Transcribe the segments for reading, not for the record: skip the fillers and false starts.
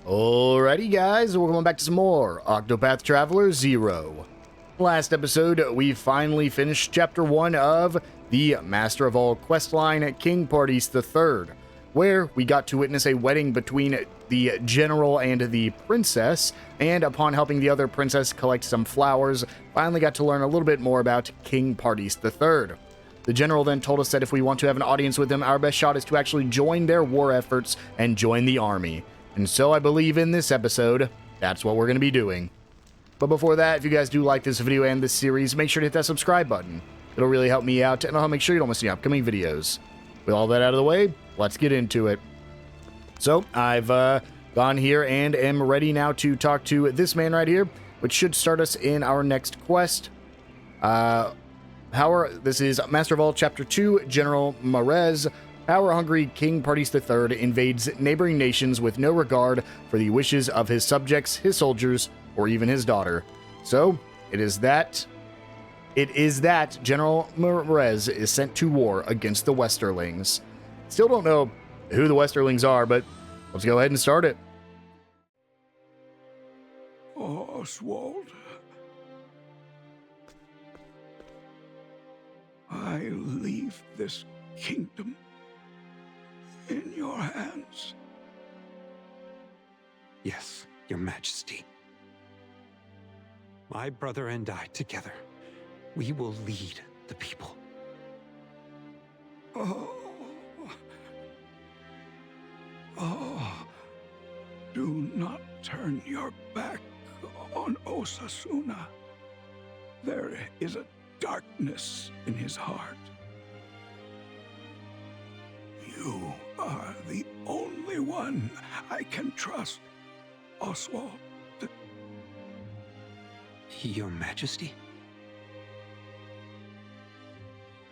Alrighty guys, welcome back to some more Octopath Traveler 0. Last episode, we finally finished Chapter 1 of the Master of All questline, King Parties III, where we got to witness a wedding between the general and the princess, and upon helping the other princess collect some flowers, finally got to learn a little bit more about King Parties III. The general then told us that if we want to have an audience with them, our best shot is to actually join their war efforts and join the army. And so I believe in this episode, that's what we're going to be doing. But before that, if you guys do like this video and this series, make sure to hit that subscribe button. It'll really help me out, and it'll help make sure you don't miss any upcoming videos. With all that out of the way, let's get into it. So, I've gone here and am ready now to talk to this man right here, which should start us in our next quest. This is Master of All Chapter 2, General Marez. Power-hungry King Parties III invades neighboring nations with no regard for the wishes of his subjects, his soldiers, or even his daughter. So, it is that General Marez is sent to war against the Westerlings. Still don't know who the Westerlings are, but let's go ahead and start it. Oswald, I leave this kingdom in your hands. Yes, Your Majesty. My brother and I together, we will lead the people. Oh, do not turn your back on Osasuna. There is a darkness in his heart. You are the only one I can trust, Oswald. Your Majesty?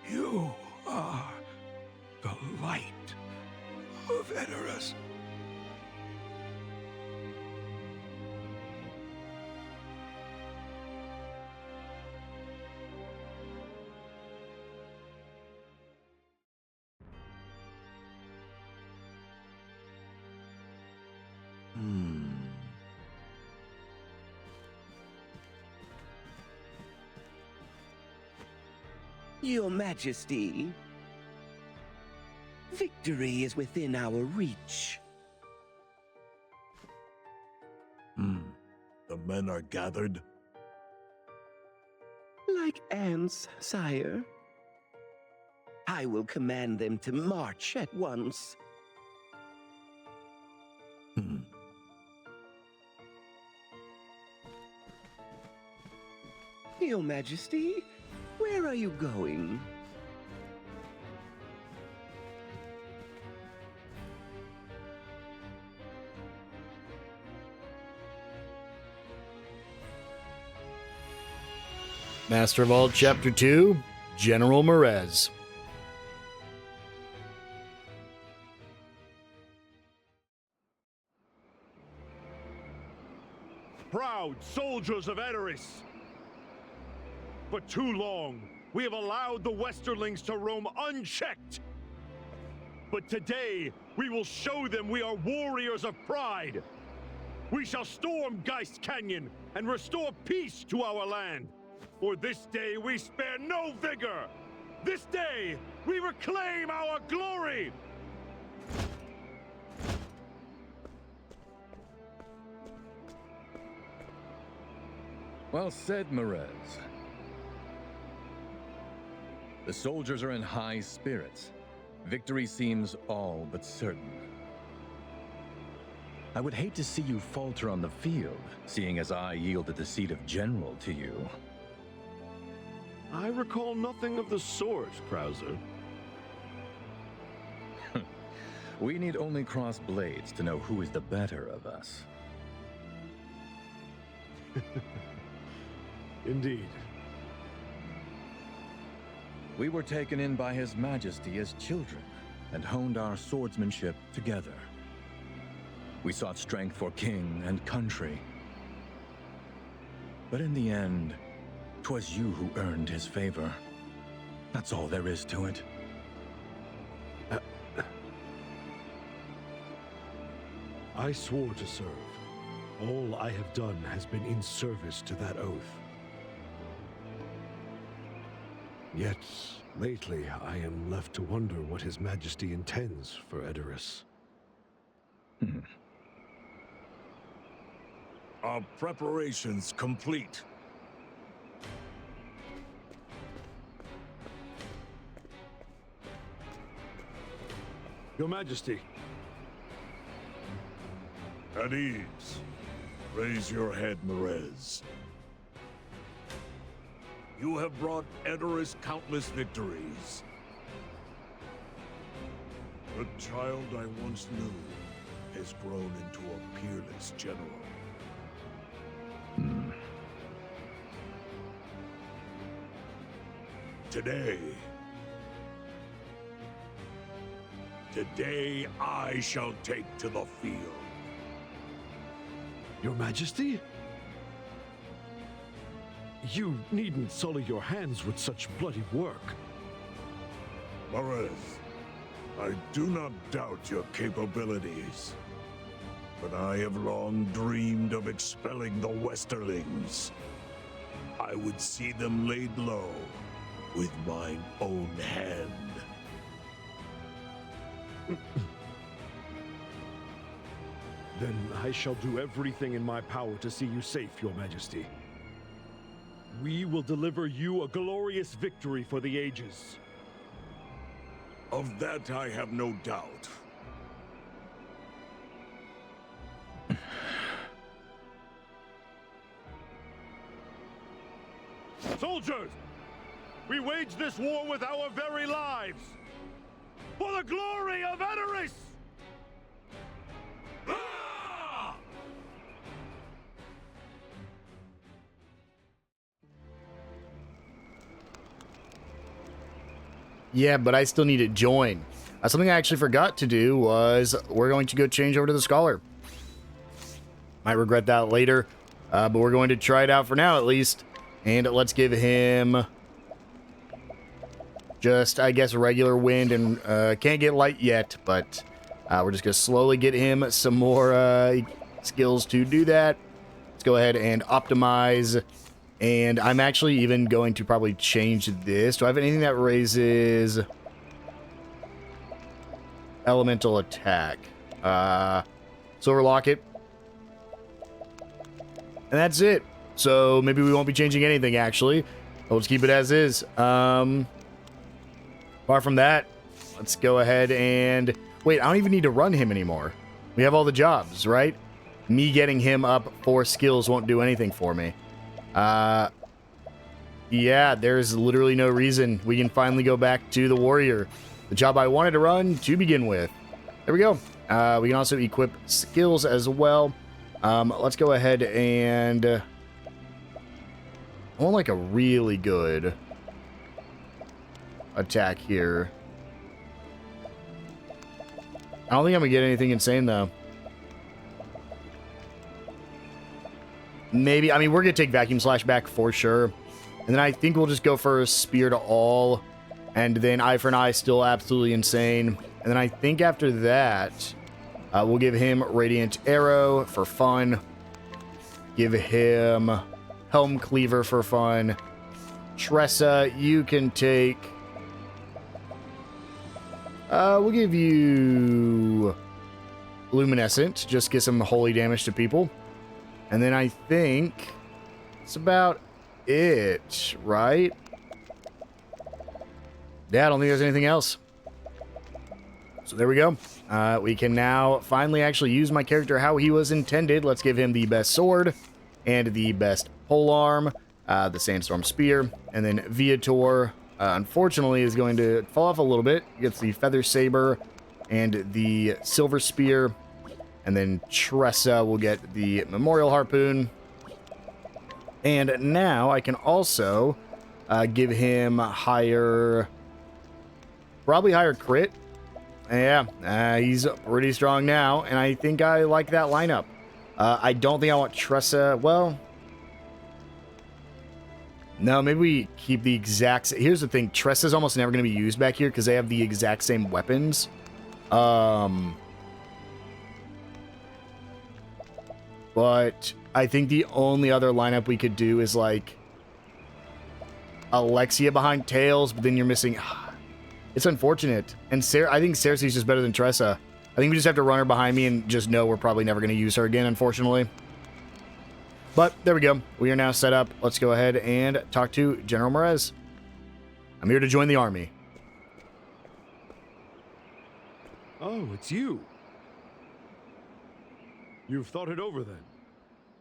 You are the light of Edoras. Your Majesty, victory is within our reach. The men are gathered? Like ants, sire. I will command them to march at once. Your Majesty, where are you going? Master of All Chapter 2, General Marez. Proud soldiers of Edoras! For too long, we have allowed the Westerlings to roam unchecked. But today, we will show them we are warriors of pride. We shall storm Geist Canyon and restore peace to our land. For this day, we spare no vigor. This day, we reclaim our glory. Well said, Marez. The soldiers are in high spirits. Victory seems all but certain. I would hate to see you falter on the field, seeing as I yielded the seat of general to you. I recall nothing of the sort, Krauser. We need only cross blades to know who is the better of us. Indeed. We were taken in by His Majesty as children, and honed our swordsmanship together. We sought strength for king and country. But in the end, 'twas you who earned his favor. That's all there is to it. I swore to serve. All I have done has been in service to that oath. Yet, lately, I am left to wonder what His Majesty intends for Edoras. Our preparations complete. Your Majesty. At ease. Raise your head, Merez. You have brought Edoras countless victories. The child I once knew has grown into a peerless general. Today I shall take to the field. Your Majesty? You needn't sully your hands with such bloody work. Merez, I do not doubt your capabilities, but I have long dreamed of expelling the Westerlings. I would see them laid low with mine own hand. Then I shall do everything in my power to see you safe, Your Majesty. We will deliver you a glorious victory for the ages. Of that I have no doubt. Soldiers! We wage this war with our very lives! For the glory of Edoras! Ah! Yeah, but I still need to join. Something I actually forgot to do was we're going to go change over to the Scholar. Might regret that later, but we're going to try it out for now at least. And let's give him just, I guess, regular wind, and can't get light yet, but we're just going to slowly get him some more skills to do that. Let's go ahead and optimize. And I'm actually even going to probably change this. Do I have anything that raises elemental attack? Silver Locket. And that's it. So maybe we won't be changing anything, actually. We'll just keep it as is. Apart from that, let's go ahead and... Wait, I don't even need to run him anymore. We have all the jobs, right? Me getting him up 4 skills won't do anything for me. Yeah, there's literally no reason. We can finally go back to the warrior. The job I wanted to run to begin with. There we go. We can also equip skills as well. Let's go ahead and... I want like a really good attack here. I don't think I'm gonna get anything insane though. Maybe, I mean, we're gonna take Vacuum Slash back for sure. And then I think we'll just go for a Spear to all. And then Eye for an Eye, still absolutely insane. And then I think after that, we'll give him Radiant Arrow for fun. Give him Helm Cleaver for fun. Tressa, you can take... we'll give you Luminescent. Just get some holy damage to people. And then I think it's about it, right? Yeah, I don't think there's anything else. So there we go. We can now finally actually use my character how he was intended. Let's give him the best sword and the best polearm, the Sandstorm Spear, and then Viator, unfortunately, is going to fall off a little bit. He gets the Feather Saber and the Silver Spear, and then Tressa will get the Memorial Harpoon. And now I can also give him higher, probably higher crit. Yeah, he's pretty strong now, and I think I like that lineup. I don't think I want Tressa. Well, no, maybe we keep the exact... Here's the thing. Tressa's almost never going to be used back here because they have the exact same weapons. but I think the only other lineup we could do is like Alexia behind Tails, but then you're missing. It's unfortunate. And I think Cersei's just better than Tressa. I think we just have to run her behind me and just know we're probably never going to use her again, unfortunately. But there we go. We are now set up. Let's go ahead and talk to General Merez. I'm here to join the army. Oh, it's you. You've thought it over then?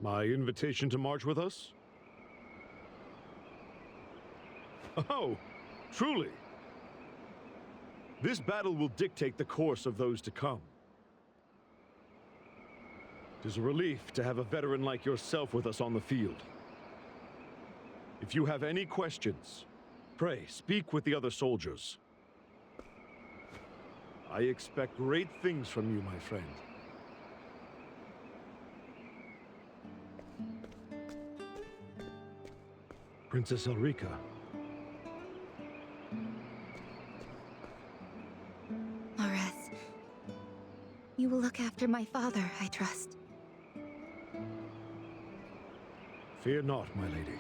My invitation to march with us? Oh, truly. This battle will dictate the course of those to come. It is a relief to have a veteran like yourself with us on the field. If you have any questions, pray speak with the other soldiers. I expect great things from you, my friend. Princess Ulrika. Morez, you will look after my father, I trust. Fear not, my lady.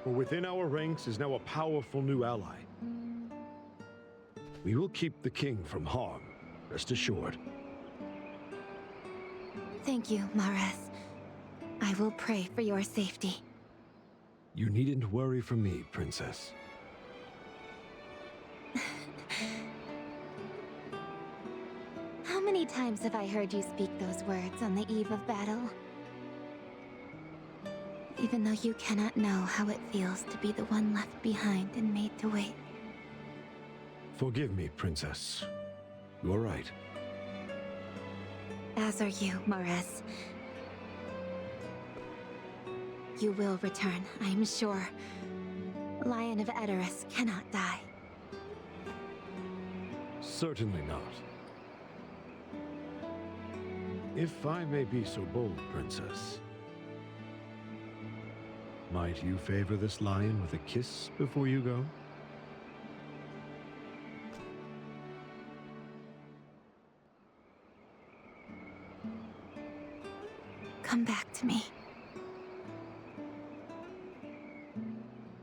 For within our ranks is now a powerful new ally. We will keep the king from harm, rest assured. Thank you, Morez. I will pray for your safety. You needn't worry for me, princess. How many times have I heard you speak those words on the eve of battle? Even though you cannot know how it feels to be the one left behind and made to wait. Forgive me, princess. You're right. As are you, Morez. You will return, I am sure. Lion of Edoras cannot die. Certainly not. If I may be so bold, princess. Might you favor this lion with a kiss before you go? Come back to me.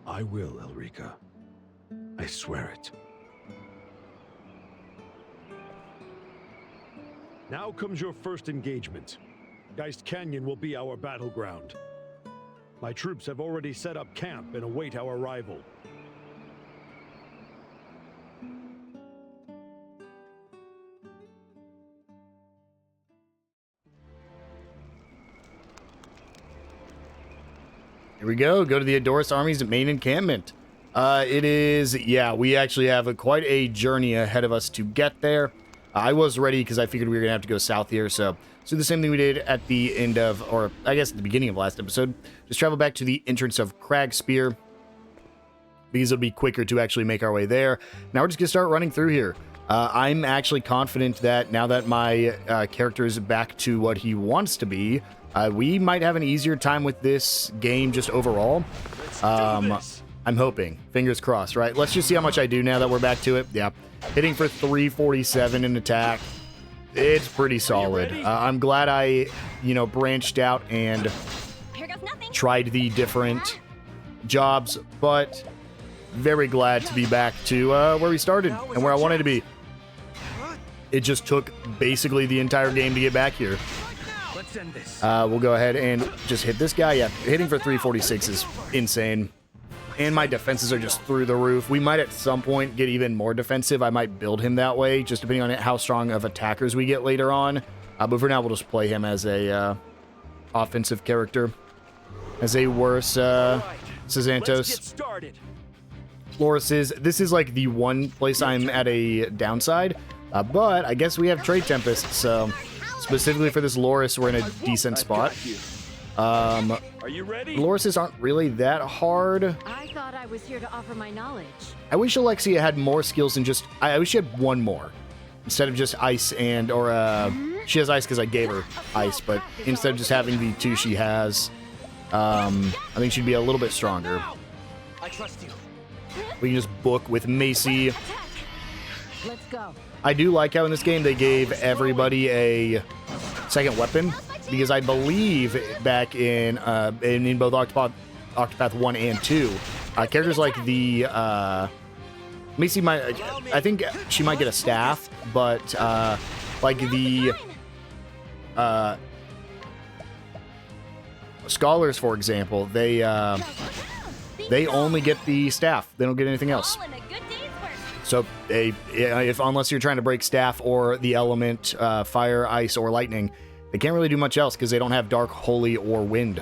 I will, Ulrika. I swear it. Now comes your first engagement. Geist Canyon will be our battleground. My troops have already set up camp and await our arrival. Here we go. Go to the Edoras Army's main encampment. It is, yeah, we actually have quite a journey ahead of us to get there. I was ready because I figured we were going to have to go south here, so let's do the same thing we did at the end of, or I guess at the beginning of last episode. Just travel back to the entrance of Cragspear, because it'll be quicker to actually make our way there. Now we're just going to start running through here. I'm actually confident that now that my character is back to what he wants to be, we might have an easier time with this game just overall. I'm hoping. Fingers crossed, right? Let's just see how much I do now that we're back to it. Yeah. Hitting for 347 in attack. It's pretty solid. I'm glad I, branched out and tried the different jobs, but very glad to be back to where we started and where I wanted to be. It just took basically the entire game to get back here. We'll go ahead and just hit this guy. Yeah, hitting for 346 is insane. And my defenses are just through the roof. We might at some point get even more defensive. I might build him that way, just depending on how strong of attackers we get later on. But for now, we'll just play him as a offensive character. As a worse Sazantos. Loris this is like the one place I'm at a downside. But I guess we have Trade Tempest, so specifically for this Loris, we're in a decent spot. Are you ready? Lorises aren't really that hard. I thought I was here to offer my knowledge. I wish Alexia had more skills than just... I wish she had one more. Instead of just ice and... Or, she has ice because I gave her ice, but instead of just having the two she has, I think she'd be a little bit stronger. I trust you. We can just book with Macy. Let's go. I do like how in this game they gave everybody a second weapon. because I believe back in both Octopath 1 and 2, characters like the Macy might, I think she might get a staff, but like the scholars, for example, they only get the staff. They don't get anything else. So unless you're trying to break staff or the element fire, ice, or lightning, they can't really do much else because they don't have dark, holy, or wind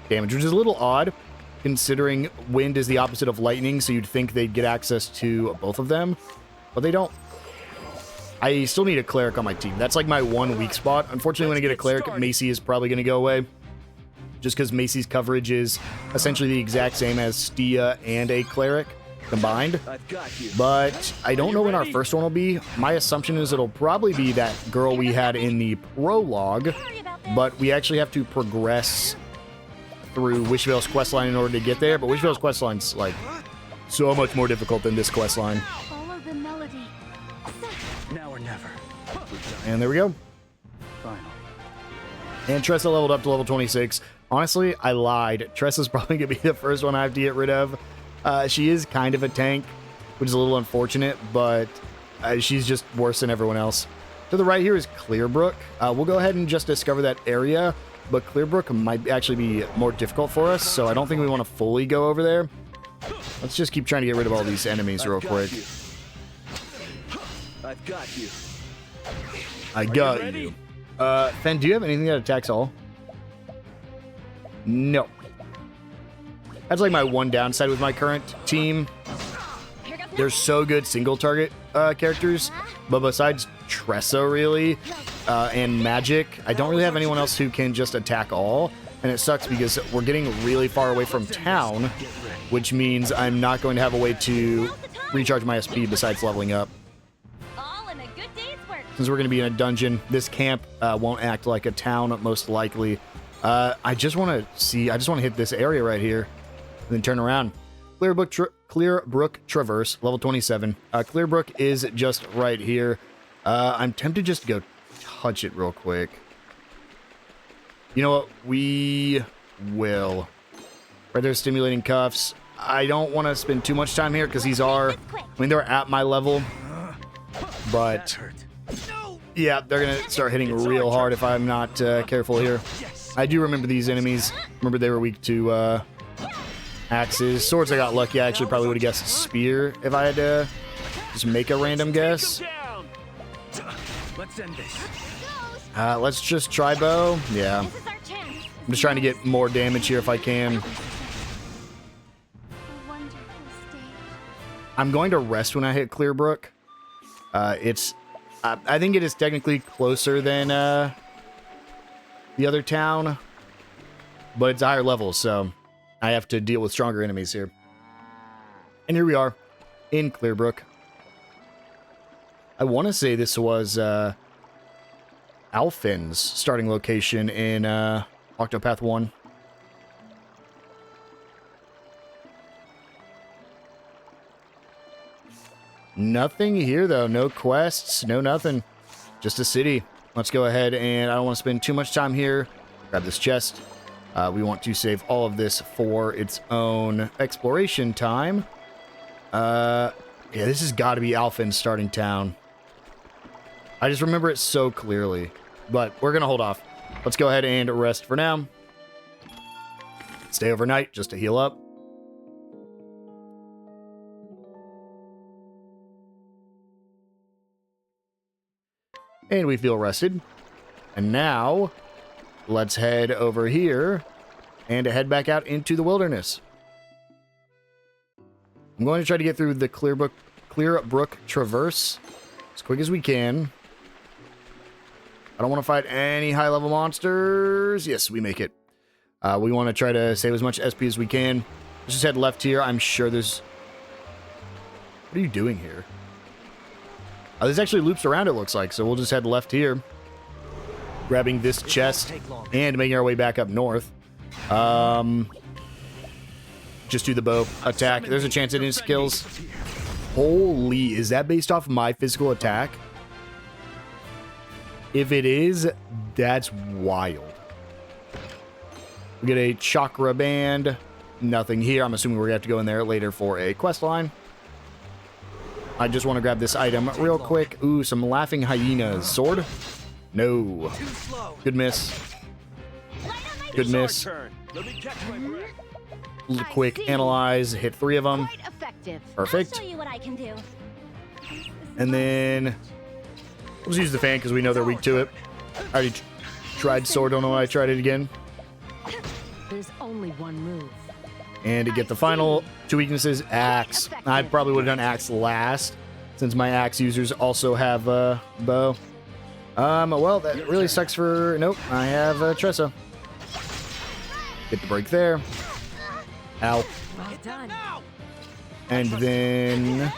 damage, which is a little odd considering wind is the opposite of lightning, so you'd think they'd get access to both of them, but they don't. I still need a cleric on my team. That's like my one weak spot. Unfortunately, when I get a cleric, Macy is probably going to go away, just because Macy's coverage is essentially the exact same as Stia and a cleric combined. But I don't know when our first one will be. My assumption is it'll probably be that girl we had in the prologue, but we actually have to progress through Wishvale's questline in order to get there. But Wishvale's questline's like so much more difficult than this questline. Follow the melody. Now or never. And there we go. Final. And Tressa leveled up to level 26. Honestly, I lied. Tressa's probably going to be the first one I have to get rid of. She is kind of a tank, which is a little unfortunate, but she's just worse than everyone else. To the right here is Clearbrook. We'll go ahead and just discover that area, but Clearbrook might actually be more difficult for us, so I don't think we want to fully go over there. Let's just keep trying to get rid of all these enemies real quick. I've got you. I got you. Fen, do you have anything that attacks all? No. That's like my one downside with my current team. They're so good single target characters, but besides Tressa really, and Magic, I don't really have anyone else who can just attack all, and it sucks because we're getting really far away from town, which means I'm not going to have a way to recharge my SP besides leveling up. Since we're going to be in a dungeon, this camp won't act like a town, most likely. I just want to hit this area right here, and then turn around. Clearbrook Traverse, level 27. Clearbrook is just right here. I'm tempted just to go touch it real quick. You know what? We will. Right there, stimulating cuffs. I don't want to spend too much time here because these are, they're at my level. But yeah, they're going to start hitting real hard if I'm not careful here. I do remember these enemies. Remember they were weak to axes. Swords, I got lucky. I actually probably would have guessed spear if I had to just make a random guess. Let's end this. Let's just try bow. Yeah. I'm just trying to get more damage here if I can. I'm going to rest when I hit Clearbrook. I think it is technically closer than the other town, but it's a higher level, so I have to deal with stronger enemies here. And here we are in Clearbrook. I want to say this was Alfin's starting location in Octopath 1. Nothing here, though. No quests, no nothing. Just a city. Let's go ahead, and I don't want to spend too much time here. Grab this chest. We want to save all of this for its own exploration time. Yeah, this has got to be Alfin's starting town. I just remember it so clearly, but we're going to hold off. Let's go ahead and rest for now. Stay overnight just to heal up. And we feel rested. And now, let's head over here and head back out into the wilderness. I'm going to try to get through the Clearbrook Traverse as quick as we can. I don't want to fight any high-level monsters. Yes, we make it. We want to try to save as much SP as we can. Let's just head left here. I'm sure there's... What are you doing here? Oh, this actually loops around, it looks like, so we'll just head left here. Grabbing this chest and making our way back up north. Just do the bow attack. There's a chance it insta-kills. Holy, is that based off my physical attack? If it is, that's wild. We get a chakra band. Nothing here. I'm assuming we're going to have to go in there later for a quest line. I just want to grab this item real quick. Ooh, some laughing hyenas. Sword? No. Good miss. Good miss. Quick analyze. Hit 3 of them. Perfect. I'll show you what I can do. And then let's use the fan because we know they're weak to it. I already tried sword. Don't know why I tried it again. There's only one move. And to get the final 2 weaknesses, axe. I probably would have done axe last, since my axe users also have bow. Well, that really sucks for... Nope, I have Tressa. Get the break there. Ow. Well done. And then...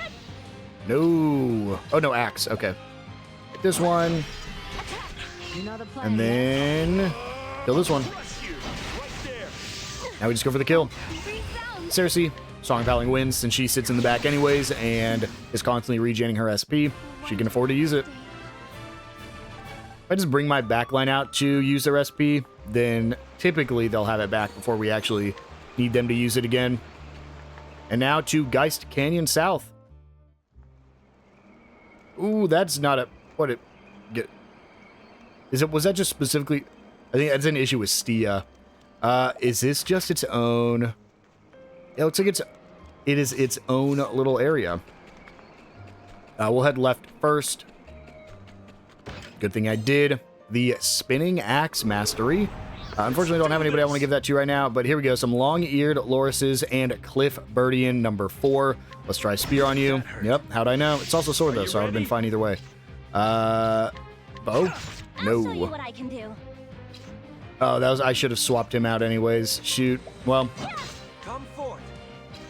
No. Oh, no, axe. Okay. Hit this one. And then... Kill this one. Now we just go for the kill. Cersei, Song of Howling Winds, since she sits in the back anyways and is constantly regenerating her SP, she can afford to use it. If I just bring my backline out to use their SP, then typically they'll have it back before we actually need them to use it again. And now to Geist Canyon South. Ooh, that's not a... What it... Get... Is it... Was that just specifically... I think that's an issue with Stia. Is this just its own... It looks like it is its own little area. We'll head left first. Good thing I did. The Spinning Axe Mastery. Unfortunately, I don't have anybody I want to give that to right now, but here we go. Some long-eared lorises and Cliff Birdian number 4. Let's try Spear on you. Yep, how'd I know? It's also sword, though, so I would have been fine either way. Bow? I'll show you No. what I can do. Oh, that was... I should have swapped him out anyways. Shoot. Well...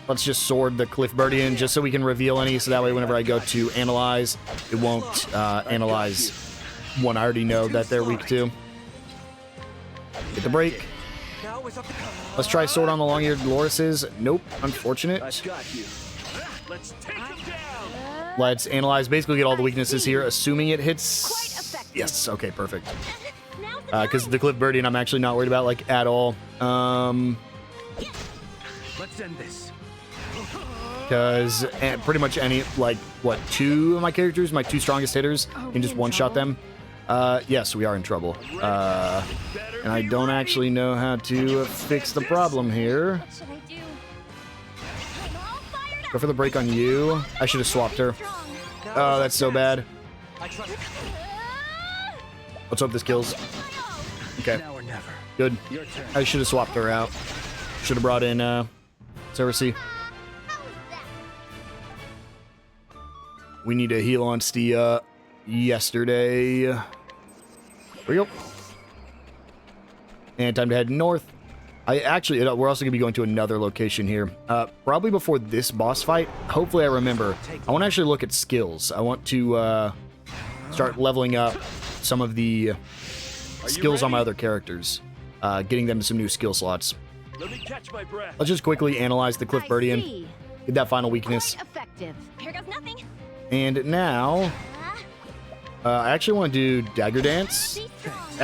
Let's just sword the Cliff Birdian just so we can reveal any, so that way whenever I go to analyze, it won't analyze one I already know that they're weak to. Get the break. Let's try sword on the long-eared lorises. Nope, unfortunate. Let's analyze, basically get all the weaknesses here, assuming it hits... Yes, okay, perfect. Because the Cliff Birdian I'm actually not worried about, like, at all. Let's end this. Because pretty much any, like, what, 2 of my characters, my 2 strongest hitters, can just one-shot them. Yes, we are in trouble. And I don't actually know how to fix the problem here. What should I do? I'm all fired up. Go for the break on you. I should have swapped her. Oh, that's so bad. Let's hope this kills. Okay. Now or never. Good. Your turn. I should have swapped her out. Should have brought in, Cersei. We need to heal on Stia yesterday. Here we go. And time to head north. We're also going to be going to another location here. Probably before this boss fight. Hopefully I remember. I want to actually look at skills. I want to start leveling up some of the skills on my other characters. Getting them to some new skill slots. Let me catch my breath. Let's just quickly analyze the Cliff Birdian. Get that final weakness. Quite effective. Here goes nothing. And now, I actually want to do Dagger Dance. Be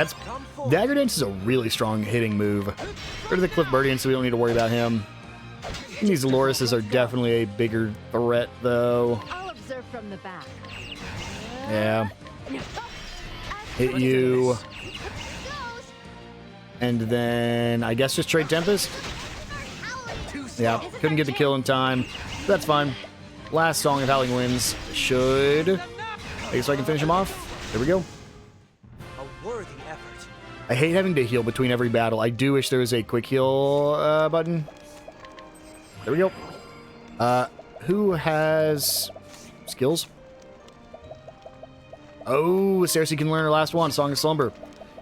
strong. Dagger Dance is a really strong hitting move. Rid of the Cliff Birdian so we don't need to worry about him. These lorises are definitely a bigger threat, though. I'll observe from the back. Yeah. Hit you. And then, I guess just trade Tempest? Yeah, couldn't get the kill in time. That's fine. Last Song of Howling Winds should... I guess I can finish him off. There we go. A worthy effort. I hate having to heal between every battle. I do wish there was a quick heal button. There we go. Who has skills? Oh, Cersei can learn her last one, Song of Slumber.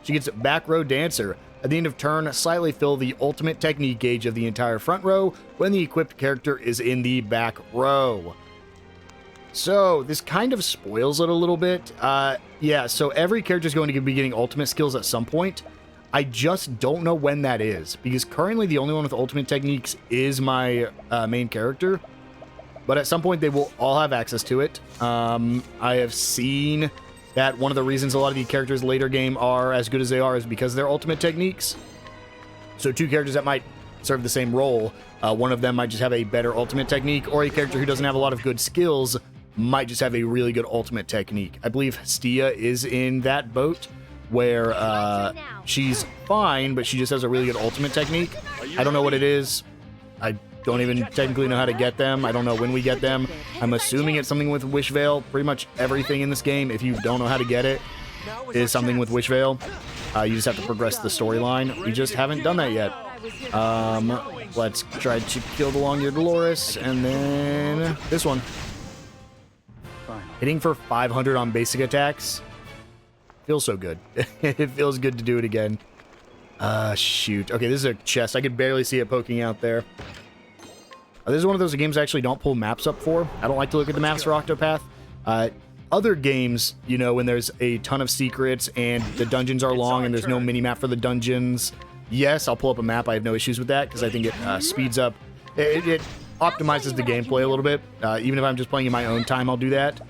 She gets Back Row Dancer. At the end of turn, slightly fill the ultimate technique gauge of the entire front row when the equipped character is in the back row. So, this kind of spoils it a little bit. Yeah, so every character is going to be getting ultimate skills at some point. I just don't know when that is, because currently the only one with ultimate techniques is my main character. But at some point, they will all have access to it. I have seen that one of the reasons a lot of the characters later game are as good as they are is because of their ultimate techniques. So 2 characters that might serve the same role. One of them might just have a better ultimate technique, or a character who doesn't have a lot of good skills might just have a really good ultimate technique. I believe Stia is in that boat where she's fine, but she just has a really good ultimate technique. I don't know what it is. I don't even technically know how to get them. I don't know when we get them. I'm assuming it's something with Wish Veil. Pretty much everything in this game, if you don't know how to get it, is something with Wish Veil. You just have to progress the storyline. We just haven't done that yet. Let's try to kill the long-eared Dolores, and then this one. Hitting for 500 on basic attacks feels so good. It feels good to do it again. Shoot. Okay, this is a chest. I could barely see it poking out there. This is one of those games I actually don't pull maps up for. I don't like to look at the maps for Octopath. Other games, you know, when there's a ton of secrets and the dungeons are long and there's no mini-map for the dungeons, yes, I'll pull up a map. I have no issues with that because I think it speeds up. It optimizes the gameplay a little bit. Even if I'm just playing in my own time, I'll do that.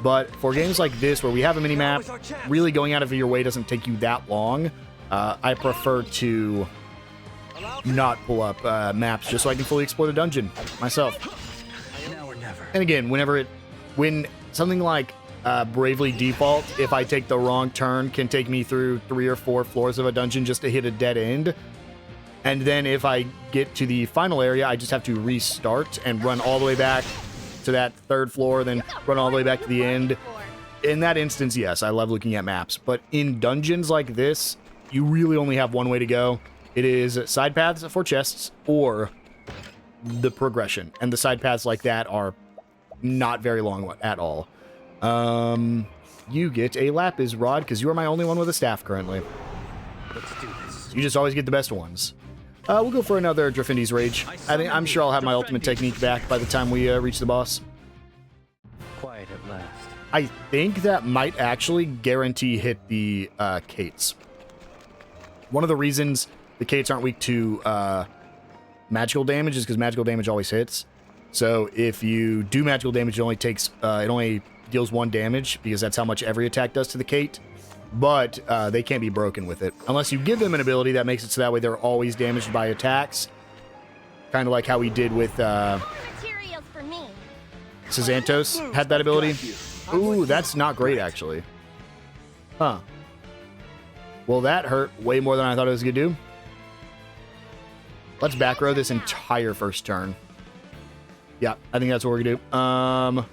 But for games like this, where we have a mini-map, really going out of your way doesn't take you that long. I prefer to not pull up maps just so I can fully explore the dungeon myself. And again, when something like Bravely Default, if I take the wrong turn, can take me through 3 or 4 floors of a dungeon just to hit a dead end. And then if I get to the final area, I just have to restart and run all the way back to that 3rd floor, then run all the way back to the end. In that instance, yes, I love looking at maps. But in dungeons like this, you really only have one way to go. It is side paths for chests or the progression. And the side paths like that are not very long at all. You get a Lapis Rod because you are my only one with a staff currently. Let's do this. You just always get the best ones. We'll go for another Drafindi's Rage. I'm sure I'll have my ultimate technique back by the time we reach the boss. Quiet at last. I think that might actually guarantee hit the Kates. One of the reasons the Kates aren't weak to magical damage is because magical damage always hits. So if you do magical damage, it only deals 1 damage because that's how much every attack does to the Kate. But they can't be broken with it unless you give them an ability that makes it so that way they're always damaged by attacks. Kind of like how we did with Xanthos had that ability. Ooh, that's not great actually. Huh. Well, that hurt way more than I thought it was gonna do. Let's back row this entire first turn. Yeah, I think that's what we're gonna do.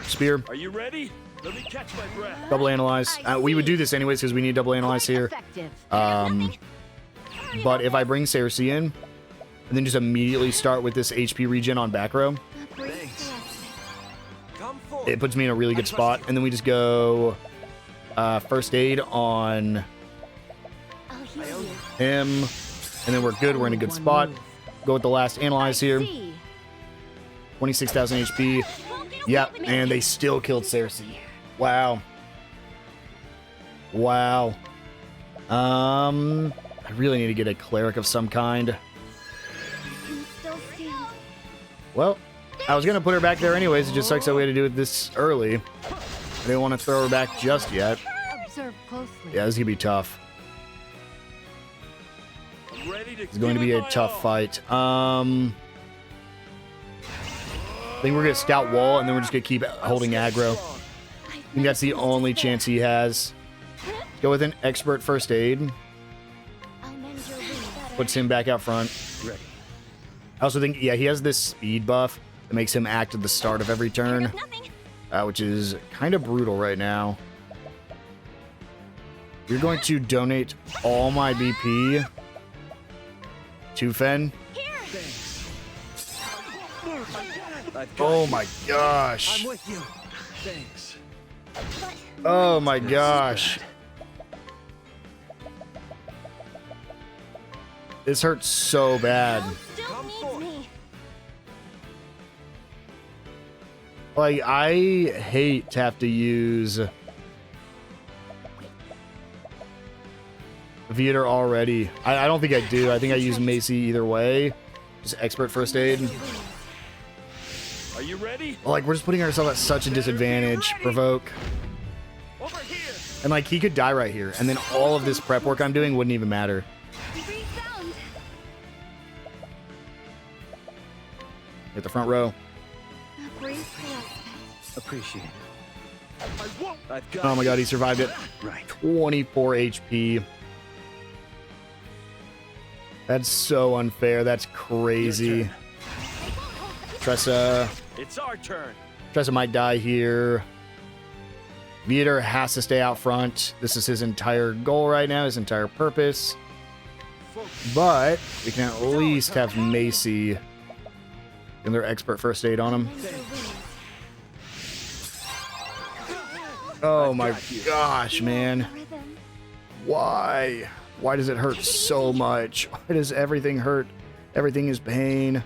Spear. Are you ready? Let me catch my breath. Double analyze. We would do this anyways because we need double analyze here. But if I bring Cersei in, and then just immediately start with this HP regen on back row, it puts me in a really good spot. And then we just go first aid on him, and then we're good. We're in a good spot. Go with the last analyze here. 26,000 HP. Yep, and they still killed Cersei. Wow. Wow. I really need to get a cleric of some kind. Well, I was gonna put her back there anyways. It just sucks that we had to do it this early. I didn't want to throw her back just yet. Observe closely. Yeah, this is gonna be tough. It's going to be a tough fight. I think we're gonna scout wall, and then we're just gonna keep holding aggro. I think that's the only chance he has. Go with an expert first aid. Puts him back out front. I also think, yeah, he has this speed buff that makes him act at the start of every turn, which is kind of brutal right now. You're going to donate all my BP to Fen. Oh my gosh. I'm with you. Thanks. Oh my gosh. This hurts so bad. Like, I hate to have to use Theater already. I don't think I do. I think I use Macy either way. Just expert first aid. Are you ready? Like, we're just putting ourselves at such a disadvantage. Provoke. Over here. And like, he could die right here, and then all of this prep work I'm doing wouldn't even matter. Hit the front row. A brief respite. Appreciate it. I won't. I've got Oh my god, he survived it. Right. 24 HP. That's so unfair. That's crazy. Tressa. It's our turn. Tressa might die here. Viator has to stay out front. This is his entire goal right now, his entire purpose. But we can at least have Macy and their expert first aid on him. Oh my gosh, man. Why? Why does it hurt so much? Why does everything hurt? Everything is pain.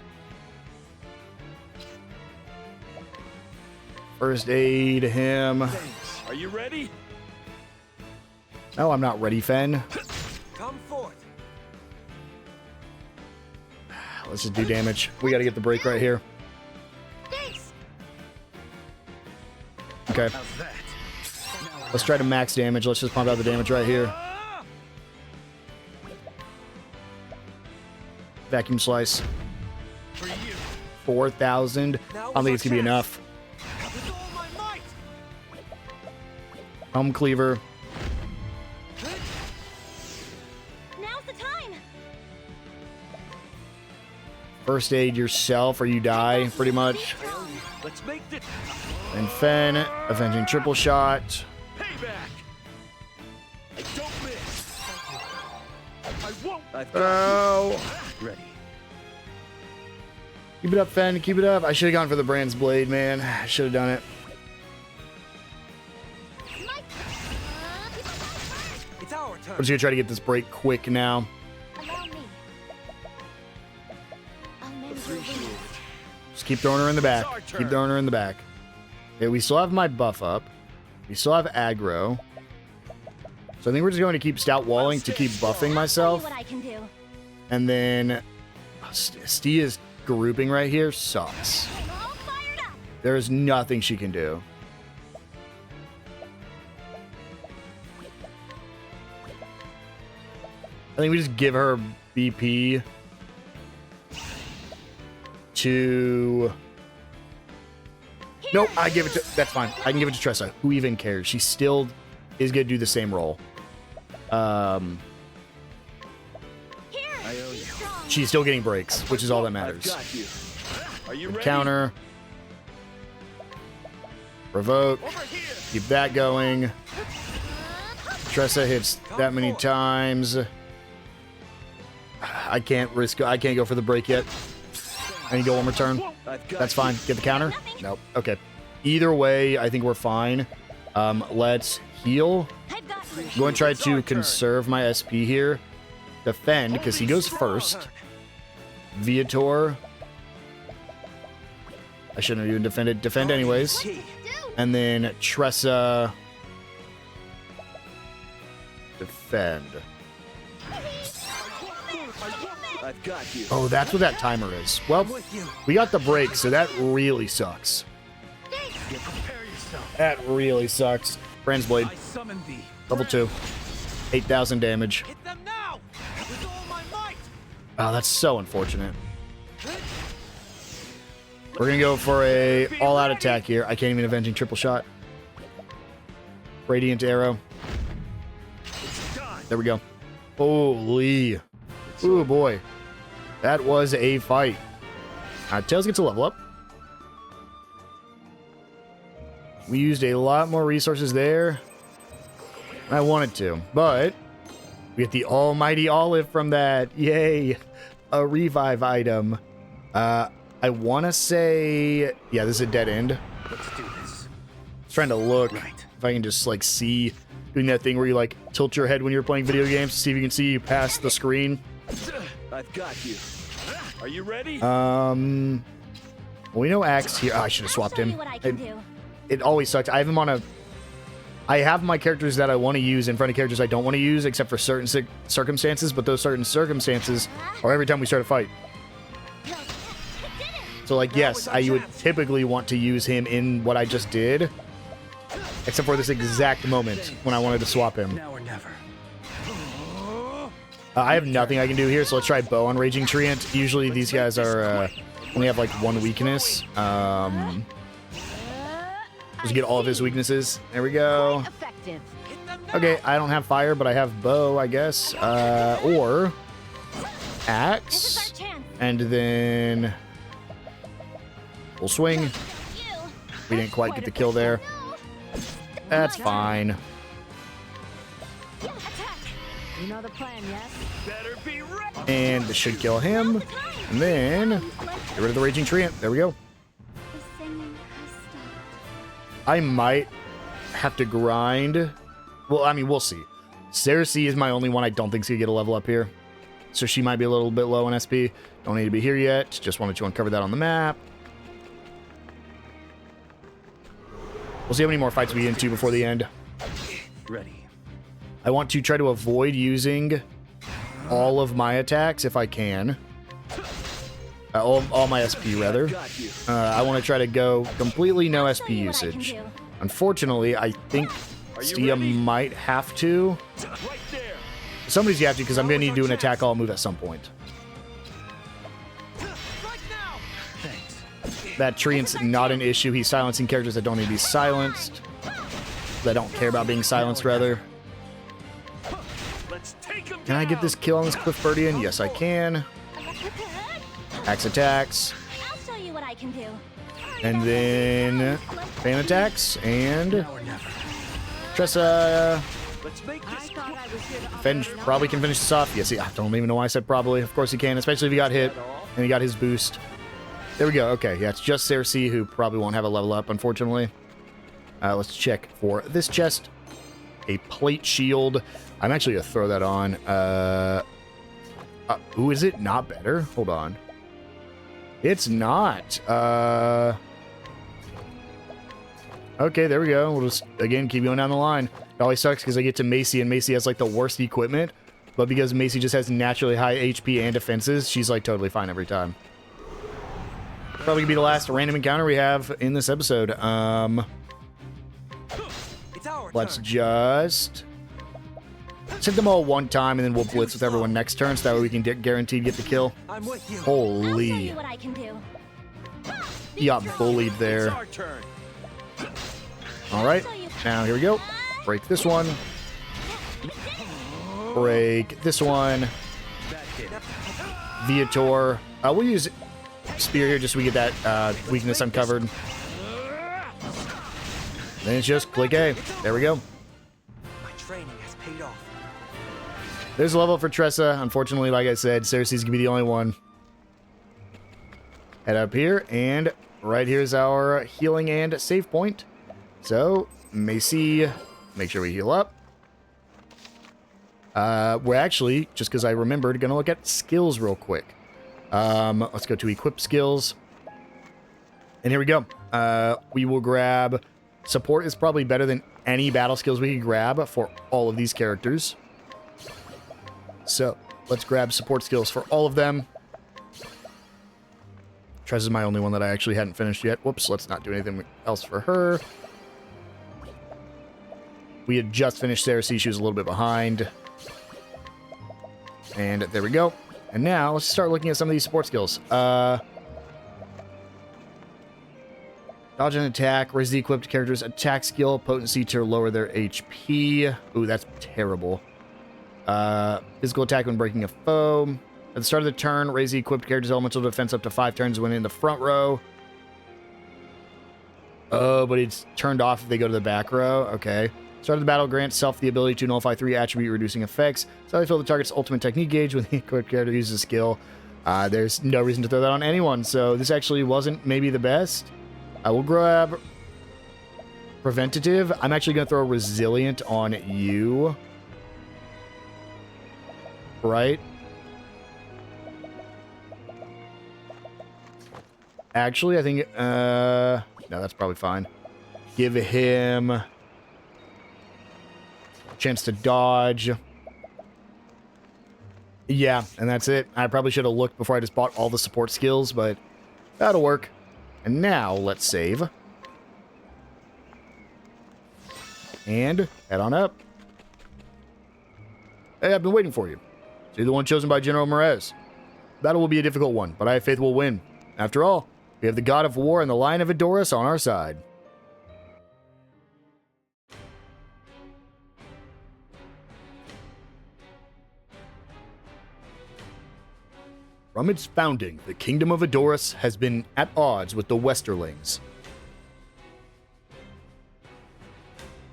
First aid him. Are you ready? No, I'm not ready, Fen. Come forth. Let's just do damage. We got to get the break right here. Okay. Let's try to max damage. Let's just pump out the damage right here. Vacuum slice. 4,000. I don't think it's gonna be enough. Home cleaver. Now's the time. First aid yourself or you die, pretty much. Let's make this And Fen, avenging triple shot. payback. I don't miss. I won't. I've got Oh. ready. Keep it up, Fen. Keep it up. I should have gone for the Brand's Blade, man. I should have done it. It's our turn. I'm just gonna try to get this break quick now. Allow me. I'll mend your wounds. Just keep throwing her in the back. Keep throwing her in the back. Okay, we still have my buff up. We still have aggro. So I think we're just going to keep stout walling to keep buffing myself. What I can do. And then Stia's grouping right here sucks. All fired up. There's nothing she can do. I think we just give her BP to... Nope, I give it to... That's fine. I can give it to Tressa. Who even cares? She still is going to do the same role. Here. I owe you. Strong. She's still getting breaks, which is all that I've matters. got you. Are you ready? Counter. Provoke. Over here. Keep that going. Tressa hits that many times. I can't risk. I can't go for the break yet. I need to go one more turn. I've got That's fine. Get the counter. Nope. Okay. Either way, I think we're fine. Let's heal. I've got you. I'm going to try to conserve my SP here. Defend, because he goes first. Viator. I shouldn't have even defended. Defend anyways. And then Tressa. Defend. I've got you. Oh, that's what that timer is. Well, we got the break, so that really sucks. Prepare yourself. That really sucks. Brand's Blade, I summon thee. level 2. 8,000 damage. Hit them now with all my might. Oh, that's so unfortunate. We're gonna go for a all-out attack here. I can't even avenging triple shot. Radiant arrow. There we go. Holy. Oh boy. That was a fight. Tails gets a level up. We used a lot more resources there than I wanted to, but we get the almighty olive from that. Yay. A revive item. I want to say, yeah, this is a dead end. Let's do this. I was trying to look if I can just like see, doing that thing where you like tilt your head when you're playing video games to see if you can see past the screen. I've got you. Are you ready? We know Axe here. Oh, I should have swapped Show him. you what I can do. It always sucks. I have him on a. I have my characters that I want to use in front of characters I don't want to use, except for certain circumstances. But those certain circumstances are every time we start a fight. So, like, yes, I would typically want to use him in what I just did, except for this exact moment when I wanted to swap him. Now or never. I have nothing I can do here, so let's try Bow on Raging Treant. Usually these guys are only have like one weakness. Just get all of his weaknesses. There we go. Quite effective. Okay, I don't have fire, but I have bow, I guess. Or axe. And then we'll swing. We didn't quite get the kill there. That's fine. You know the plan, yes? Better be ready. And this should kill him. And then get rid of the Raging Treant. There we go. The singing has stopped. I might have to grind. Well, I mean, we'll see. Cersei is my only one I don't think is going to get a level up here. So she might be a little bit low on SP. Don't need to be here yet. Just wanted to uncover that on the map. We'll see how many more fights we get into before the end. Ready. I want to try to avoid using all of my attacks if I can. All my SP, rather. I want to try to go completely no SP usage. Unfortunately, I think Stia might have to. Right there. Somebody's gonna have to, because I'm going to need to do an attack all move at some point. That Treant's not an issue. He's silencing characters that don't need to be silenced. That don't care about being silenced, rather. Let's take him Can I get this kill on this Clifffordian? Yes, I can. Axe attacks. I'll show you what I can do. And then fan attacks. And Tressa Let's make I this thought I was here to probably can finish this off. Yes, I don't even know why I said probably. Of course he can, especially if he got hit and he got his boost. There we go. Okay, yeah, it's just Cersei who probably won't have a level up, unfortunately. Let's check for this chest. A plate shield. I'm actually going to throw that on. Ooh, is it not better? Hold on. It's not. Okay, there we go. We'll just, again, keep going down the line. It always sucks because I get to Macy, and Macy has, like, the worst equipment. But because Macy just has naturally high HP and defenses, she's, like, totally fine every time. Probably gonna be the last random encounter we have in this episode. Let's just hit them all one time, and then we'll blitz with everyone next turn, so that way we can get guaranteed get the kill. I'll show Holy, you what I can do. he got bullied there. our turn. All right, now here we go. Break this one. Break this one. Viator. We'll use Spear here just so we get that weakness uncovered. Then it's just click A. There we go. My training has paid off. There's a level for Tressa. Unfortunately, like I said, Cersei's gonna be the only one. Head up here, and right here's our healing and save point. So, Macy, make sure we heal up. We're actually, just because I remembered, gonna look at skills real quick. Let's go to equip skills. And here we go. We will grab support is probably better than any battle skills we can grab for all of these characters. So let's grab support skills for all of them. Tress is my only one that I actually hadn't finished yet. Whoops, let's not do anything else for her. We had just finished Cersei. She was a little bit behind. And there we go. And now let's start looking at some of these support skills. Dodge and attack. Raise the equipped character's attack skill potency to lower their HP. Ooh, that's terrible. Physical attack when breaking a foe. At the start of the turn, raise the equipped character's elemental defense up to 5 turns when in the front row. Oh, but it's turned off if they go to the back row. Okay. Start of the battle grants self the ability to nullify 3 attribute reducing effects. So they fill the target's ultimate technique gauge when the equipped character uses a skill. There's no reason to throw that on anyone, so this actually wasn't maybe the best. I will grab preventative. I'm actually going to throw resilient on you. Right? Actually, I think... no, that's probably fine. Give him a chance to dodge. Yeah, and that's it. I probably should have looked before I just bought all the support skills, but that'll work. And now, let's save. And head on up. Hey, I've been waiting for you. So you're the one chosen by General Merez. Battle will be a difficult one, but I have faith we'll win. After all, we have the God of War and the Lion of Edoras on our side. From its founding, the Kingdom of Edoras has been at odds with the Westerlings.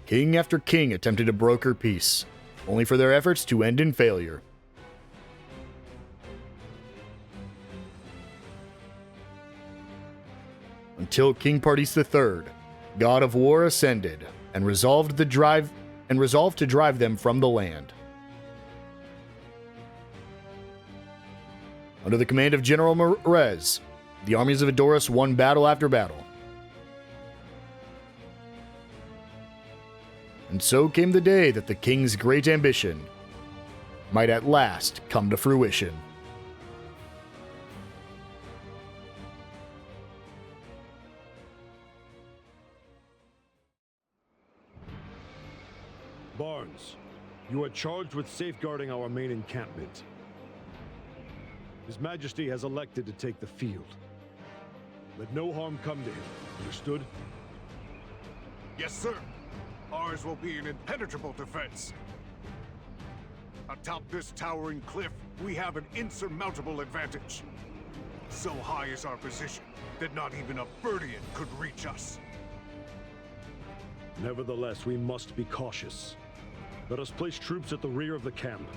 King after king attempted to broker peace, only for their efforts to end in failure. Until King Pardes III, God of War, ascended and resolved to drive them from the land. Under the command of General Merez, the armies of Edoras won battle after battle. And so came the day that the king's great ambition might at last come to fruition. Barnes, you are charged with safeguarding our main encampment. His Majesty has elected to take the field. Let no harm come to him. Understood? Yes, sir. Ours will be an impenetrable defense. Atop this towering cliff, we have an insurmountable advantage. So high is our position that not even a Birdian could reach us. Nevertheless, we must be cautious. Let us place troops at the rear of the camp.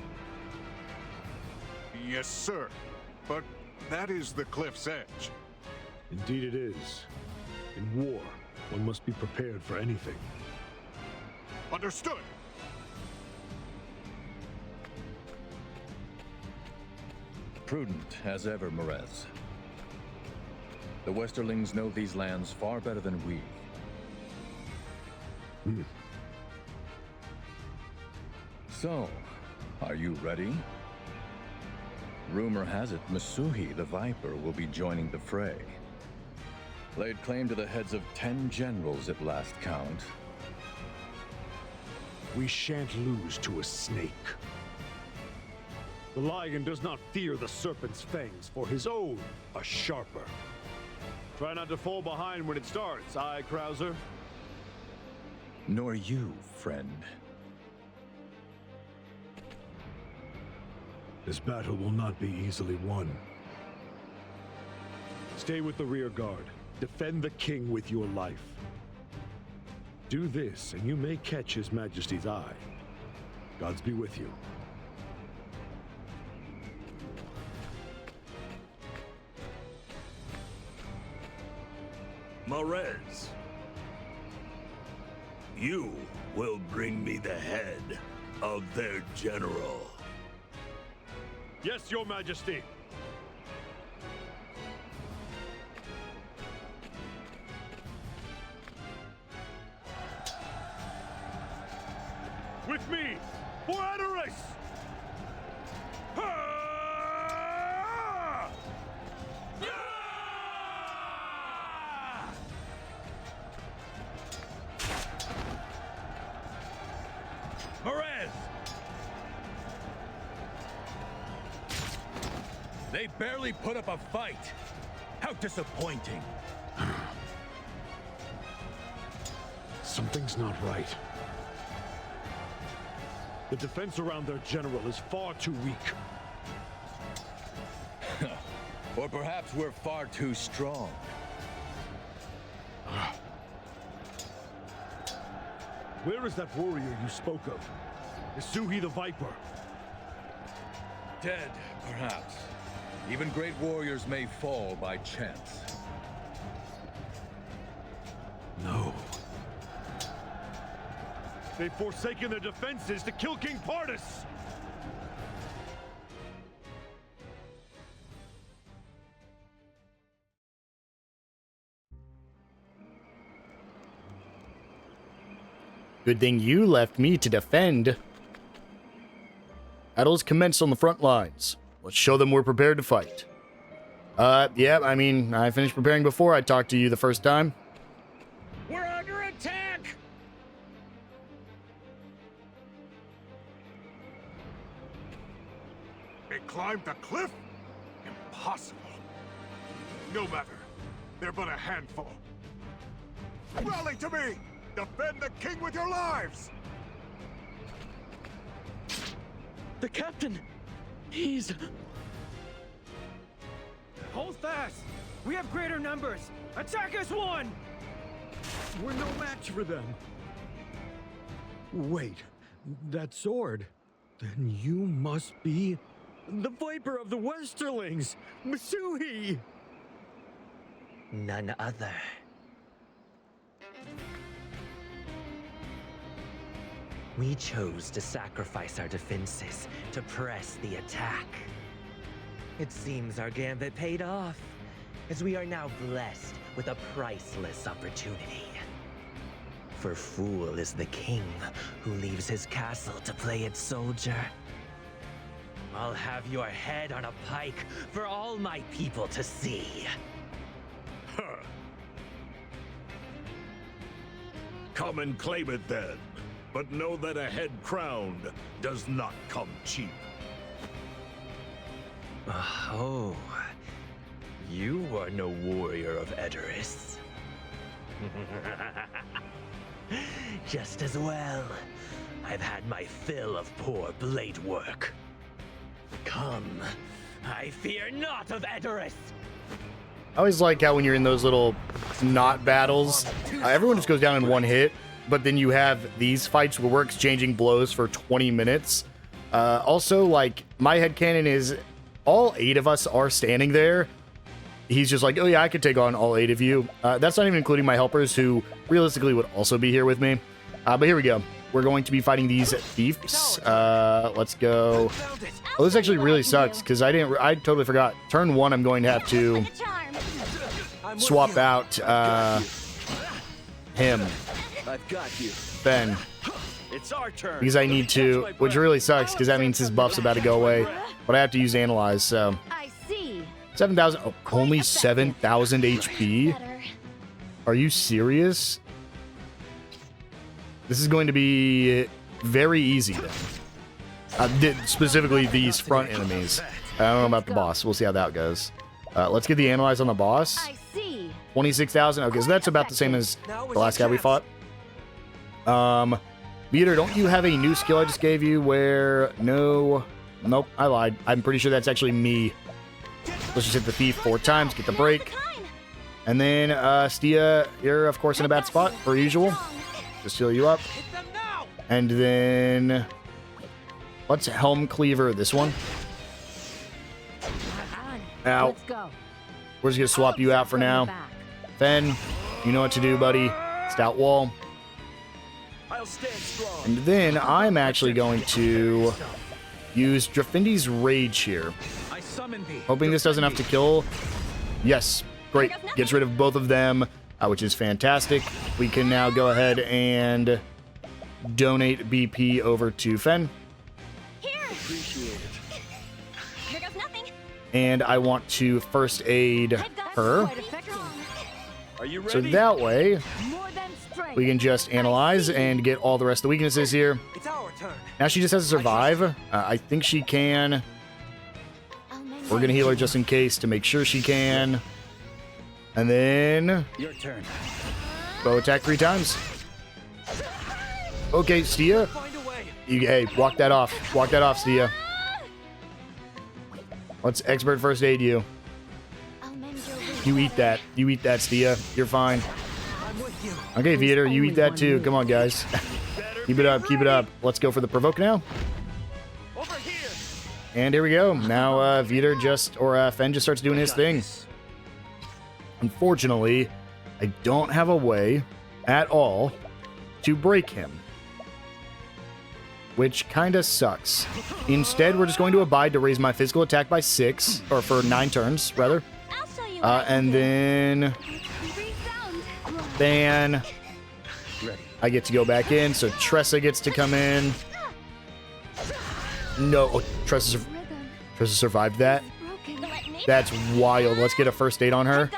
Yes, sir. But that is the cliff's edge. Indeed it is. In war, one must be prepared for anything. Understood! Prudent as ever, Merez. The Westerlings know these lands far better than we. So, are you ready? Rumor has it Masuhi the Viper will be joining the fray. Laid claim to the heads of 10 generals at last count. We shan't lose to a snake. The lion does not fear the serpent's fangs, for his own are sharper. Try not to fall behind when it starts, aye, Krauser? Nor you, friend. This battle will not be easily won. Stay with the rear guard. Defend the king with your life. Do this, and you may catch His Majesty's eye. Gods be with you. Merez, you will bring me the head of their general. Yes, Your Majesty. With me, for Edoras! Merez! They barely put up a fight. How disappointing. Something's not right. The defense around their general is far too weak. Or perhaps we're far too strong. Where is that warrior you spoke of? Masuhi the Viper. Dead, perhaps. Even great warriors may fall by chance. No. They've forsaken their defenses to kill King Pardes! Good thing you left me to defend. Battles commenced on the front lines. Let's show them we're prepared to fight. Yeah, I mean, I finished preparing before I talked to you the first time. We're under attack! They climbed the cliff? Impossible. No matter. They're but a handful. Rally to me! Defend the king with your lives! The captain! He's... Hold fast! We have greater numbers! Attack as one! We're no match for them. Wait, that sword. Then you must be the Viper of the Westerlings, Masuhi! None other. We chose to sacrifice our defenses to press the attack. It seems our gambit paid off, as we are now blessed with a priceless opportunity. For fool is the king who leaves his castle to play its soldier. I'll have your head on a pike for all my people to see. Huh. Come and claim it then. But know that a head crowned does not come cheap. Oh, you are no warrior of Edoris. Just as well. I've had my fill of poor blade work. Come, I fear not of Edoris. I always like how when you're in those little knot battles, everyone just goes down in one hit, but then you have these fights where we're exchanging blows for 20 minutes. Also, like, my headcanon is all 8 of us are standing there. He's just like, oh yeah, I could take on all 8 of you. That's not even including my helpers, who realistically would also be here with me. But here we go. We're going to be fighting these thieves. Let's go. Oh, this actually really sucks, because I totally forgot. Turn 1, I'm going to have to swap out him. I've got you. Ben. It's our turn. Because I need to, which really sucks, because that means his buff's about to go away. But I have to use Analyze, so. I see. 7,000, oh, only 7,000 HP? Are you serious? This is going to be very easy then. Specifically these front enemies. I don't know about the boss. We'll see how that goes. Let's get the Analyze on the boss. I see. 26,000. Okay, so that's about the same as the last guy we fought. Peter, don't you have a new skill I just gave you where... No. Nope, I lied. I'm pretty sure that's actually me. Let's just hit the thief 4 times, get the break. And then, Stia, you're of course in a bad spot, per usual. Just heal you up. And then... Let's Helm Cleaver this one. Ow. Let's go. We're just gonna swap you out for now. Fen, you know what to do, buddy. Stout Wall. I'll stand strong. And then I'm actually going to use Drafindi's Rage here. Hoping this does enough to kill. Yes, great. Gets rid of both of them, which is fantastic. We can now go ahead and donate BP over to Fen. Appreciate it. Here goes nothing. And I want to first aid her. Are you ready? So that way, we can just analyze and get all the rest of the weaknesses here. It's our turn. Now she just has to survive. I think she can. We're going to heal her just in case to make sure she can. And then... Your turn. Bow attack 3 times. Okay, Stia. Hey, walk that off. Walk that off, Stia. Let's expert first aid you. You eat that. You eat that, Stia. You're fine. Okay, Viator, you eat that too. Come on, guys. Keep it up. Keep it up. Let's go for the provoke now. And here we go. Now, Viator just, or Fen just starts doing his thing. Unfortunately, I don't have a way at all to break him, which kind of sucks. Instead, we're just going to abide to raise my physical attack by 6, or for 9 turns, rather. And then... Ban. I get to go back in, so Tressa gets to come in. No, oh, Tressa survived that. That's wild. Let's get a first aid on her,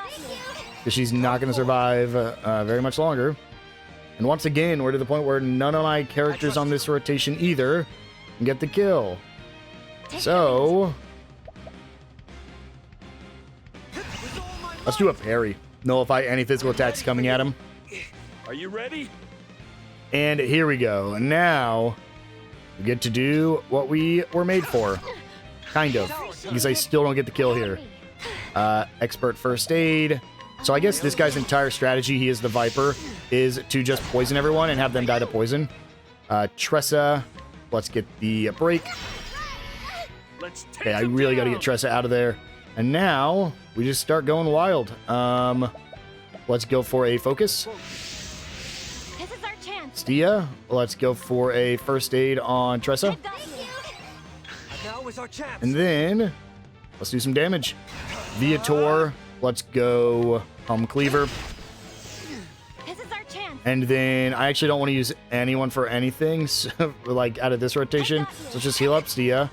because she's not going to survive very much longer. And once again, we're to the point where none of my characters on this rotation either can get the kill. So... Let's do a parry. Nullify any physical attacks coming at him. Are you ready? And here we go. And now we get to do what we were made for. Kind of. Because I still don't get the kill here. Expert first aid. So I guess this guy's entire strategy, he is the Viper, is to just poison everyone and have them die to poison. Tressa. Let's get the break. Okay, I really got to get Tressa out of there. And now we just start going wild. Let's go for a focus. This is our chance. Stia, let's go for a first aid on Tressa. Now is our chance. And then let's do some damage. Viator, let's go Cleaver. This is our chance. And then I actually don't want to use anyone for anything, so, like out of this rotation. So let's just heal up Stia.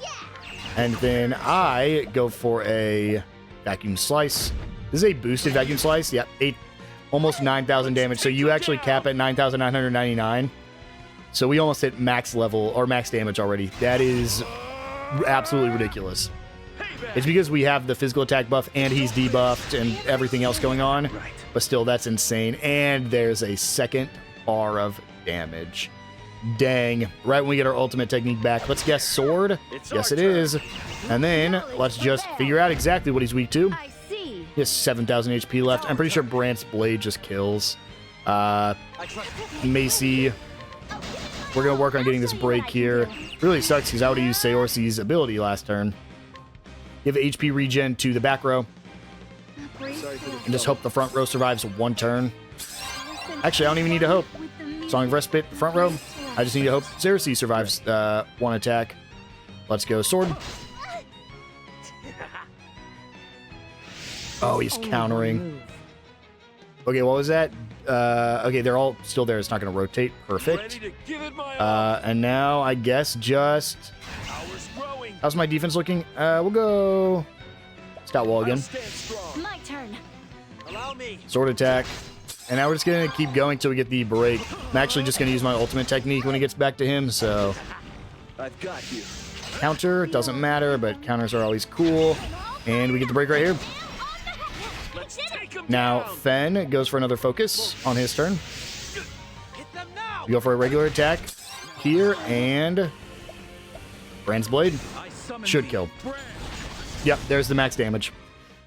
And then I go for a Vacuum Slice. This is a boosted Vacuum Slice. Yep, almost 9,000 damage. So you actually cap at 9,999. So we almost hit max level or max damage already. That is absolutely ridiculous. It's because we have the physical attack buff and he's debuffed and everything else going on. But still, that's insane. And there's a second bar of damage. Dang. Right when we get our ultimate technique back. Let's guess sword. Yes, it is. And then let's just figure out exactly what he's weak to. He has 7,000 HP left. I'm pretty sure Brant's Blade just kills. Macy. We're going to work on getting this break here. Really sucks because I would have used Saorsi's ability last turn. Give HP regen to the back row. And just hope the front row survives one turn. Actually, I don't even need to hope. Song of Respite, front row. I just need to hope Saorsi survives one attack. Let's go sword. Oh, he's countering. Okay, what was that? Okay, they're all still there. It's not going to rotate. Perfect. And now, I guess, just... How's my defense looking? We'll go... Stout wall again. My turn. Allow me. Sword attack. And now we're just going to keep going until we get the break. I'm actually just going to use my ultimate technique when he gets back to him, so... I've got you. Counter, doesn't matter, but counters are always cool. And we get the break right here. Now, Fen goes for another focus on his turn. We go for a regular attack here, and... Brand's Blade should kill. Yep, there's the max damage.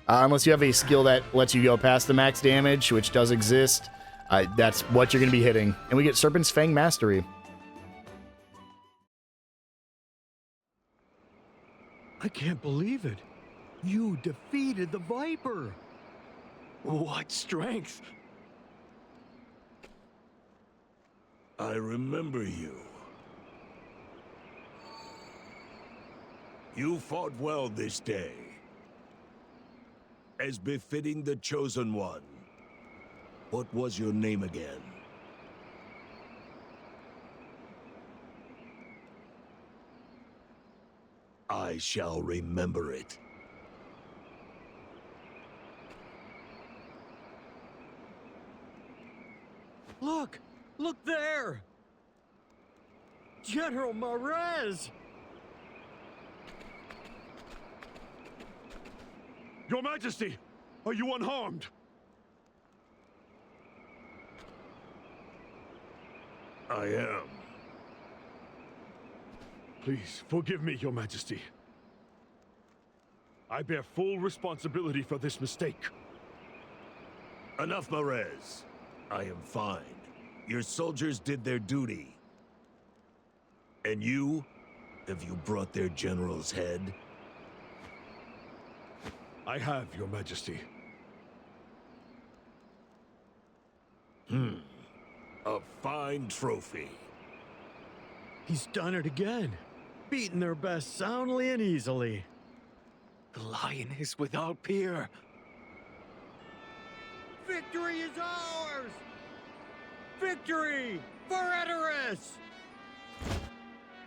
Unless you have a skill that lets you go past the max damage, which does exist, that's what you're going to be hitting. And we get Serpent's Fang Mastery. I can't believe it. You defeated the Viper. What strength! I remember you. You fought well this day. As befitting the Chosen One. What was your name again? I shall remember it. Look! Look there! General Marez! Your Majesty, are you unharmed? I am. Please, forgive me, Your Majesty. I bear full responsibility for this mistake. Enough, Marez. I am fine. Your soldiers did their duty. And you? Have you brought their general's head? I have, Your Majesty. A fine trophy. He's done it again. Beaten their best soundly and easily. The lion is without peer. Victory is ours! Victory for Edoras!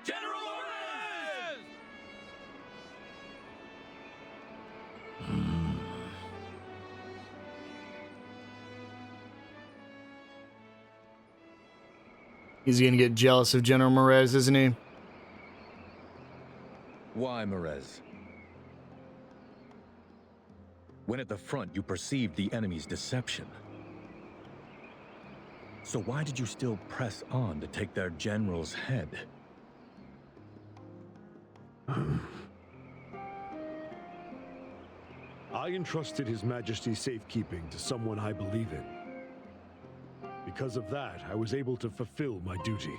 General Marez! He's going to get jealous of General Marez, isn't he? Why, Marez? When at the front, you perceived the enemy's deception. So why did you still press on to take their general's head? I entrusted His Majesty's safekeeping to someone I believe in. Because of that, I was able to fulfill my duty.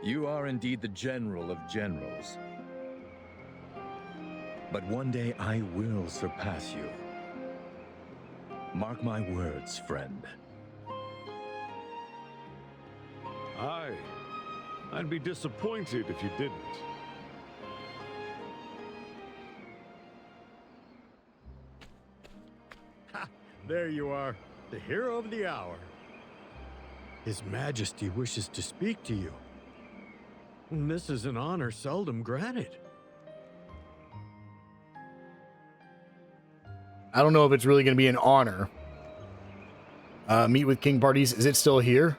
You are indeed the general of generals. But one day I will surpass you. Mark my words, friend. I'd be disappointed if you didn't. Ha! There you are, the hero of the hour. His Majesty wishes to speak to you. This is an honor seldom granted. I don't know if it's really going to be an honor. Meet with King Parties. Is it still here?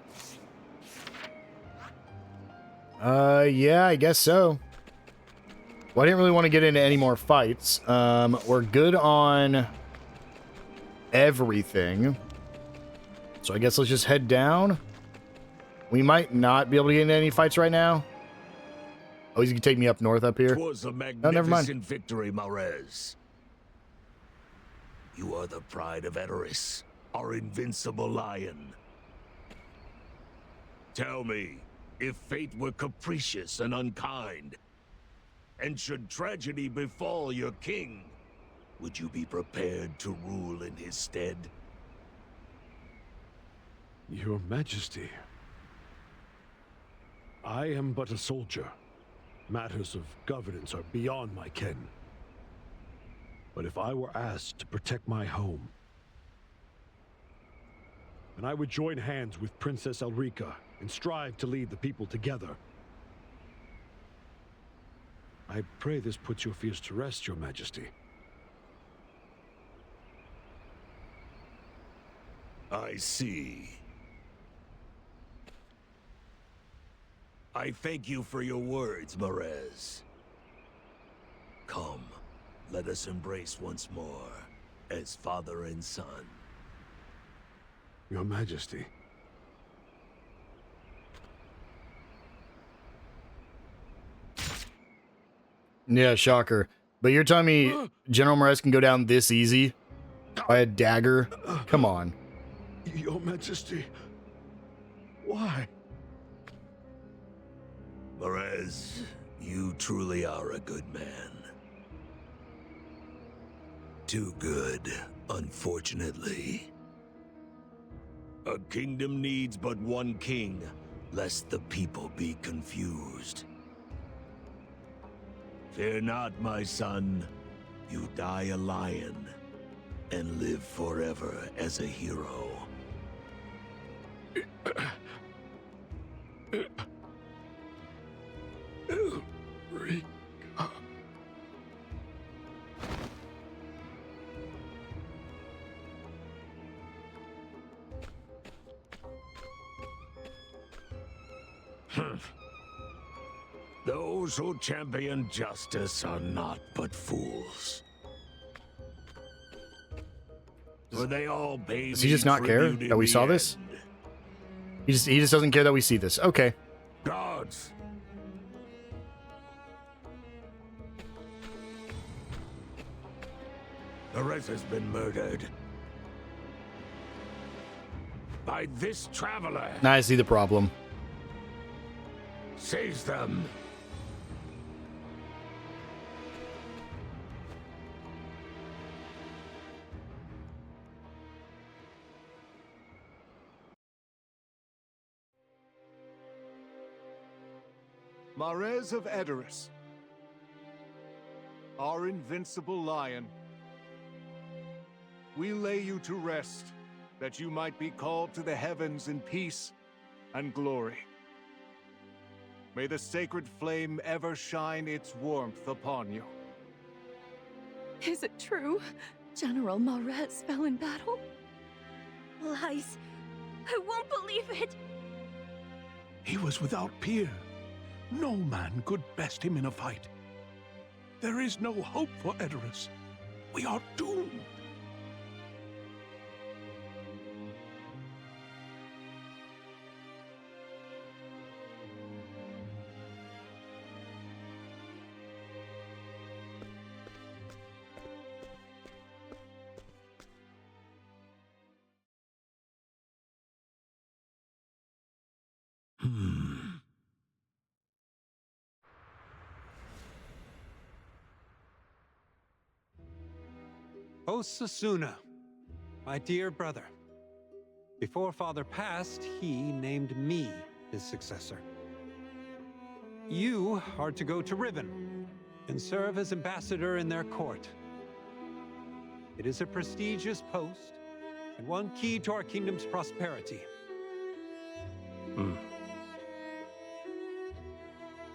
Yeah, I guess so. Well, I didn't really want to get into any more fights. We're good on everything. So I guess let's just head down. We might not be able to get into any fights right now. Oh, he's going to take me up north up here. 'Twas a Oh, never mind. magnificent victory, Marez. You are the pride of Edoris, our invincible lion. Tell me, if fate were capricious and unkind, and should tragedy befall your king, would you be prepared to rule in his stead? Your Majesty, I am but a soldier. Matters of governance are beyond my ken. But if I were asked to protect my home, then I would join hands with Princess Elrica and strive to lead the people together. I pray this puts your fears to rest, Your Majesty. I see. I thank you for your words, Marez. Come, let us embrace once more, as father and son. Your Majesty. Yeah, shocker. But you're telling me General Marez can go down this easy? By a dagger? Come on. Your Majesty. Why? Marez, you truly are a good man. Too good, unfortunately. A kingdom needs but one king, lest the people be confused. Fear not, my son. You die a lion, and live forever as a hero. Those who champion justice are not but fools. For they all pay Does he just not care that we saw this? He just doesn't care that we see this. Okay. Gods! Perez has been murdered. By this traveler. Now I see the problem. Seize them. Marez of Edoris, our invincible lion, we lay you to rest, that you might be called to the heavens in peace and glory. May the sacred flame ever shine its warmth upon you. Is it true? General Marez fell in battle? Lies. I won't believe it. He was without peer. No man could best him in a fight. There is no hope for Edoras. We are doomed. Osasuna, my dear brother. Before Father passed, he named me his successor. You are to go to Riven and serve as ambassador in their court. It is a prestigious post and one key to our kingdom's prosperity.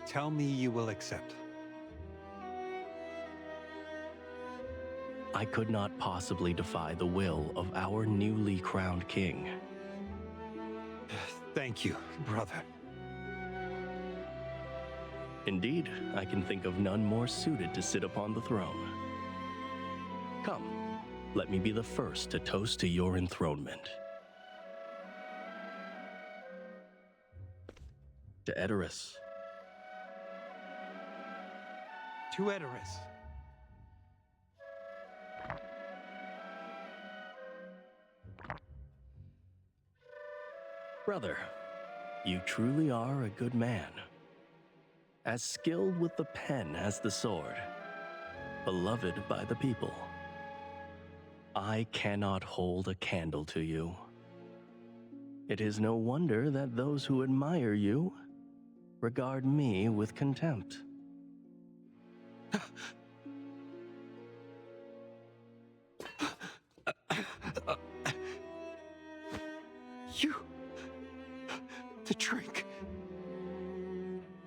Tell me you will accept. I could not possibly defy the will of our newly crowned king. Thank you, brother. Indeed, I can think of none more suited to sit upon the throne. Come, let me be the first to toast to your enthronement. To Edoras. To Edoras. Brother, you truly are a good man. As skilled with the pen as the sword, beloved by the people. I cannot hold a candle to you. It is no wonder that those who admire you regard me with contempt. The drink.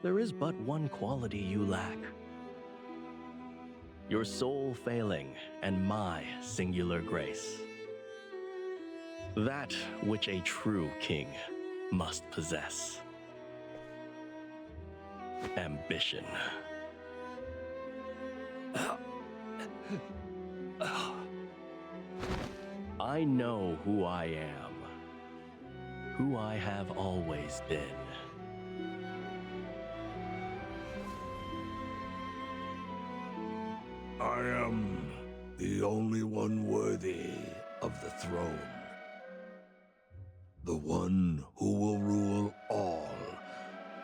There is but one quality you lack. Your soul failing and my singular grace. That which a true king must possess. Ambition. I know who I am. Who I have always been. I am the only one worthy of the throne. The one who will rule all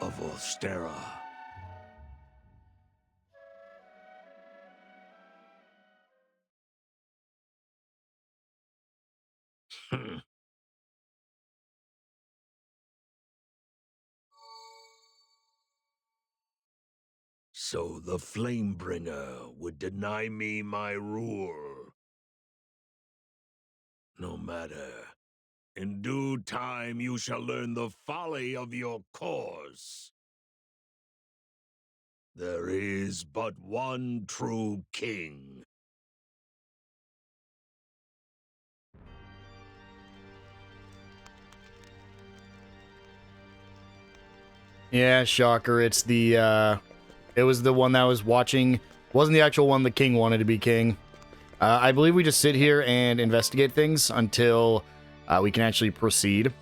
of Orsterra. So the Flamebringer would deny me my rule. No matter. In due time you shall learn the folly of your course. There is but one true king. Yeah, shocker. It's the, it was the one that I was watching. Wasn't the actual one the king wanted to be king. I believe we just sit here and investigate things until we can actually proceed.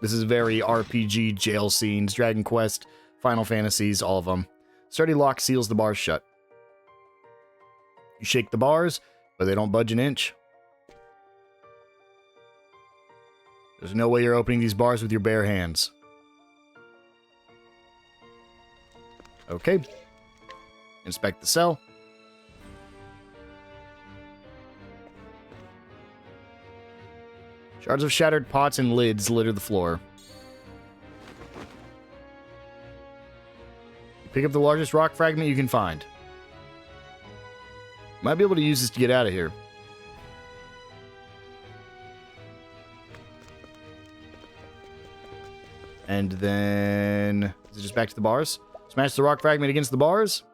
This is very RPG, jail scenes, Dragon Quest, Final Fantasies, all of them. Sturdy lock seals the bars shut. You shake the bars, but they don't budge an inch. There's no way you're opening these bars with your bare hands. Okay. Inspect the cell. Shards of shattered pots and lids litter the floor. Pick up the largest rock fragment you can find. Might be able to use this to get out of here. And then... is it just back to the bars? Smash the rock fragment against the bars.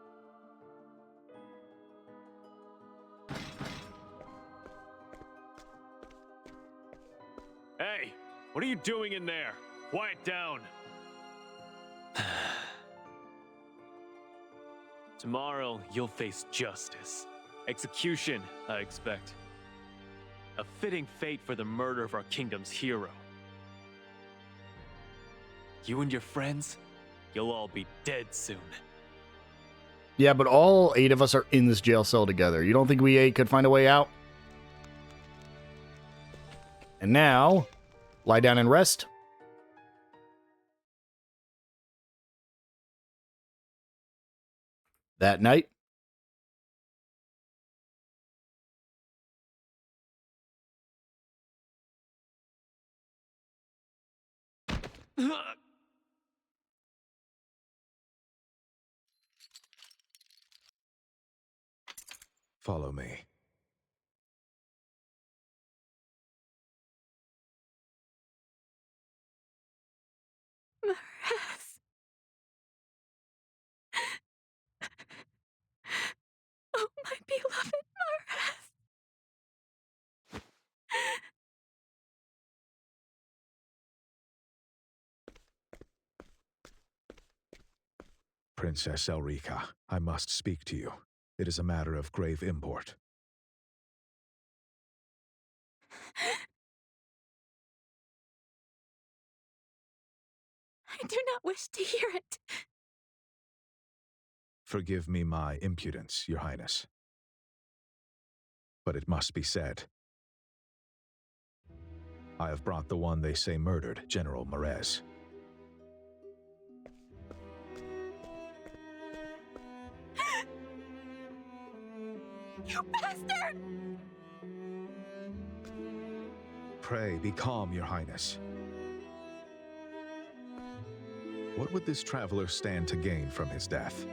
Hey, what are you doing in there? Quiet down. Tomorrow, you'll face justice. Execution, I expect. A fitting fate for the murder of our kingdom's hero. You and your friends, you'll all be dead soon. Yeah, but all 8 of us are in this jail cell together. You don't think we 8 could find a way out? And now, lie down and rest. That night, Follow me. Mares. Oh, my beloved Mares. Princess Elrica, I must speak to you. It is a matter of grave import. I do not wish to hear it. Forgive me my impudence, Your Highness. But it must be said. I have brought the one they say murdered General Merez. You bastard! Pray, be calm, Your Highness. What would this traveler stand to gain from his death?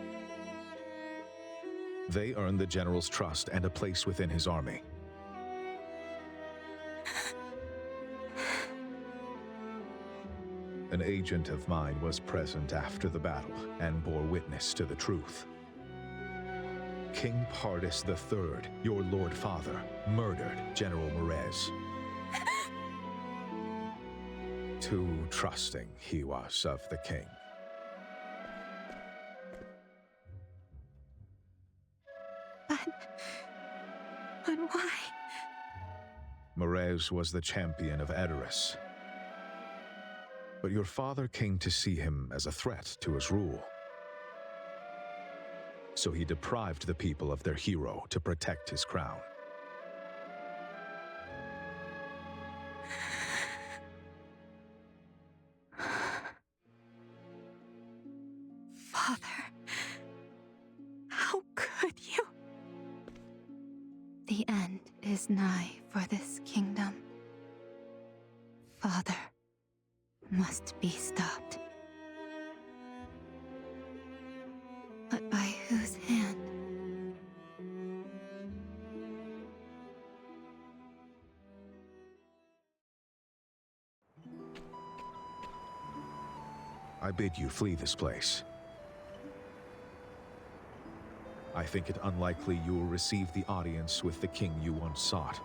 They earned the General's trust and a place within his army. An agent of mine was present after the battle and bore witness to the truth. King Pardis III, your Lord Father, murdered General Merez. Too trusting he was of the king. But why? Merez was the champion of Edoras. But your father came to see him as a threat to his rule. So he deprived the people of their hero to protect his crown. Father, how could you? The end is nigh for this kingdom. Father must be stopped. But by whose hand? I bid you flee this place. I think it unlikely you will receive the audience with the king you once sought.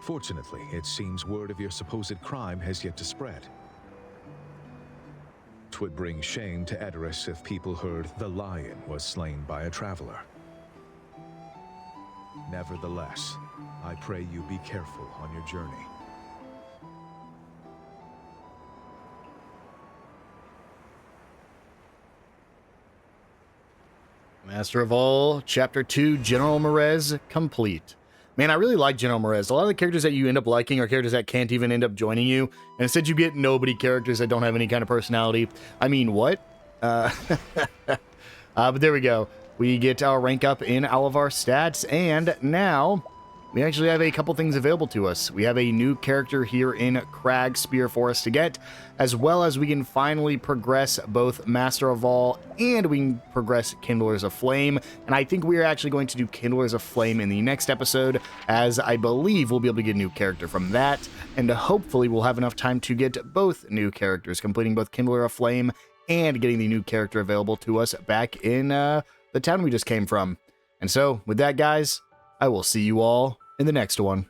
Fortunately, it seems word of your supposed crime has yet to spread. 'Twould bring shame to Edoras if people heard the lion was slain by a traveler. Nevertheless, I pray you be careful on your journey. Master of All, Chapter 2, General Merez, complete. Man, I really like General Merez. A lot of the characters that you end up liking are characters that can't even end up joining you. And instead you get nobody characters that don't have any kind of personality. I mean, what? But there we go. We get our rank up in all of our stats. And now we actually have a couple things available to us. We have a new character here in Crag Spear for us to get, as well as we can finally progress both Master of All and we can progress Kindlers of Flame. And I think we are actually going to do Kindlers of Flame in the next episode, as I believe we'll be able to get a new character from that. And hopefully we'll have enough time to get both new characters, completing both Kindler of Flame and getting the new character available to us back in the town we just came from. And so, with that, guys, I will see you all in the next one.